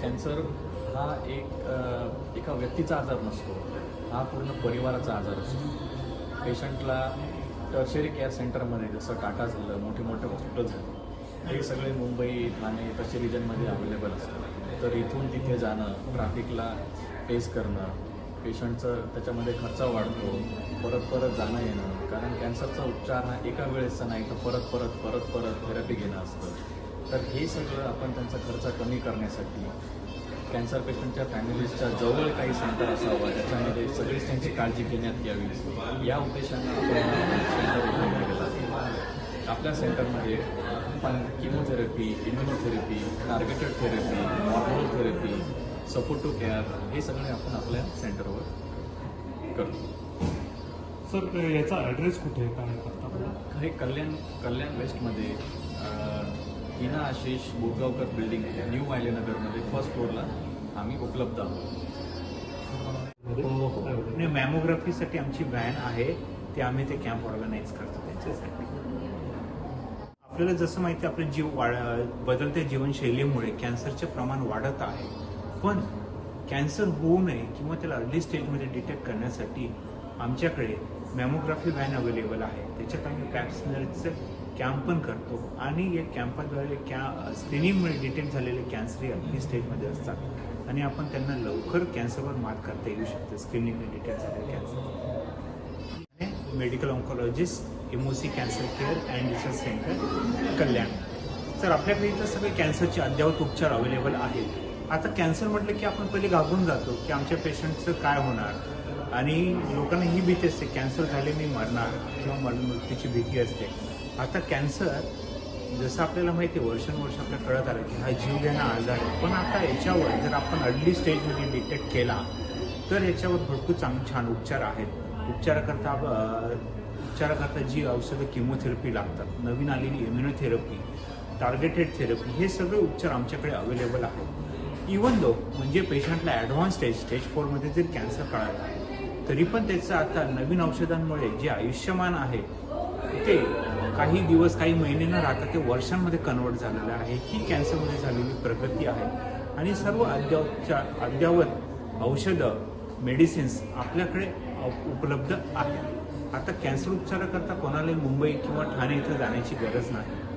Cancer हा एका व्यक्तीचा आजार नसतो, हा पूर्ण परिवाराचा आजार असतो। पेशंटला टर्शरी केअर सेंटरमध्ये जसं टाटा झालं, मोठे मोठे हॉस्पिटल झाले, हे सगळे मुंबई ठाणे तसे रिजनमध्ये अवेलेबल असतात। तर इथून तिथे जाणं, ट्रॅफिकला फेस करणं, पेशंटचं त्याच्यामध्ये खर्च वाढतो, परत परत जाणं येणं, कारण कॅन्सरचा उपचार हा एका वेळेसचा नाही तर परत थेरपी घेणं असतं। तर हे सगळं आपण त्यांचा खर्च कमी करण्यासाठी कॅन्सर पेशंटच्या फॅमिलीजच्या जवळ काही सेंटर असावं, त्याच्यामध्ये सगळीच त्यांची काळजी घेण्यात यावी, या उद्देशानं आपण सेंटर उघडलं गेलं आहे। आपल्या सेंटरमध्ये आपण chemotherapy, immunotherapy, targeted therapy, hormonal therapy, supportive care हे सगळे आपण आपल्या सेंटरवर करतो। सर याचा ॲड्रेस कुठे आहे, काय करता? हे कल्याण वेस्टमध्ये हिना आशिष बोरगावकर बिल्डिंग न्यू मायलेनगरमध्ये फर्स्ट फ्लोअरला आम्ही उपलब्ध आहोत। आणि मॅमोग्राफीसाठी आमची व्हॅन आहे, ते आम्ही ते कॅम्प ऑर्गनाईज करतो त्यांच्यासाठी। आपल्याला जसं माहिती आहे, आपलं बदलत्या जीवनशैलीमुळे कॅन्सरचे प्रमाण वाढत आहे, पण कॅन्सर होऊ नये किंवा त्याला अर्ली स्टेजमध्ये डिटेक्ट करण्यासाठी आमच्याकडे मॅमोग्राफी व्हॅन अवेलेबल आहे। त्याच्यात आम्ही पॅप्सनरचं कॅम्प पण करतो आणि या कॅम्पाद्वारे स्क्रीनिंगमुळे डिटेक्ट झालेले कॅन्सर हे अर्ली स्टेजमध्ये असतात आणि आपण त्यांना लवकर कॅन्सरवर मात करता येऊ शकते। स्क्रीनिंगने डिटेक्ट झालेले cancer medical oncologist, MOC cancer care and research centre Kalyan. तर आपल्याकडे इथं सगळे कॅन्सरचे अद्ययावत उपचार अवेलेबल आहेत। आता कॅन्सर म्हटलं की आपण पहिले घाबरून जातो की आमच्या पेशंटचं काय होणार, आणि लोकांना ही भीती असते कॅन्सर झाले मी मरणार किंवा मृत्यूची भीती असते। आता कॅन्सर जसं आपल्याला माहिती आहे, वर्षानुवर्ष आपल्याला कळत आलं की हा जीवघेणा आजार आहे, पण आता याच्यावर जर आपण अर्ली स्टेजमध्ये डिटेक्ट केला तर याच्यावर भरपूर छान उपचार आहेत। उपचाराकरता जी औषधं किमोथेरपी लागतात, नवीन आलेली इम्युनोथेरपी, टार्गेटेड थेरपी, हे सगळे उपचार आमच्याकडे अवेलेबल आहेत। इवन दो म्हणजे पेशंटला ॲडव्हान्स स्टेज 4मध्ये जर कॅन्सर कळाला तरी पण त्याचं आता नवीन औषधांमुळे जे आयुष्यमान आहे ते काही दिवस काही महिने न राहता ते वर्षांमध्ये कन्वर्ट झालेलं आहे। ही कॅन्सरमध्ये झालेली प्रगती आहे आणि सर्व अद्ययावत औषधं, मेडिसिन्स आपल्याकडे उपलब्ध आहेत। आता कॅन्सर उपचाराकरता कोणालाही मुंबई किंवा ठाणे इथं जाण्याची गरज नाही।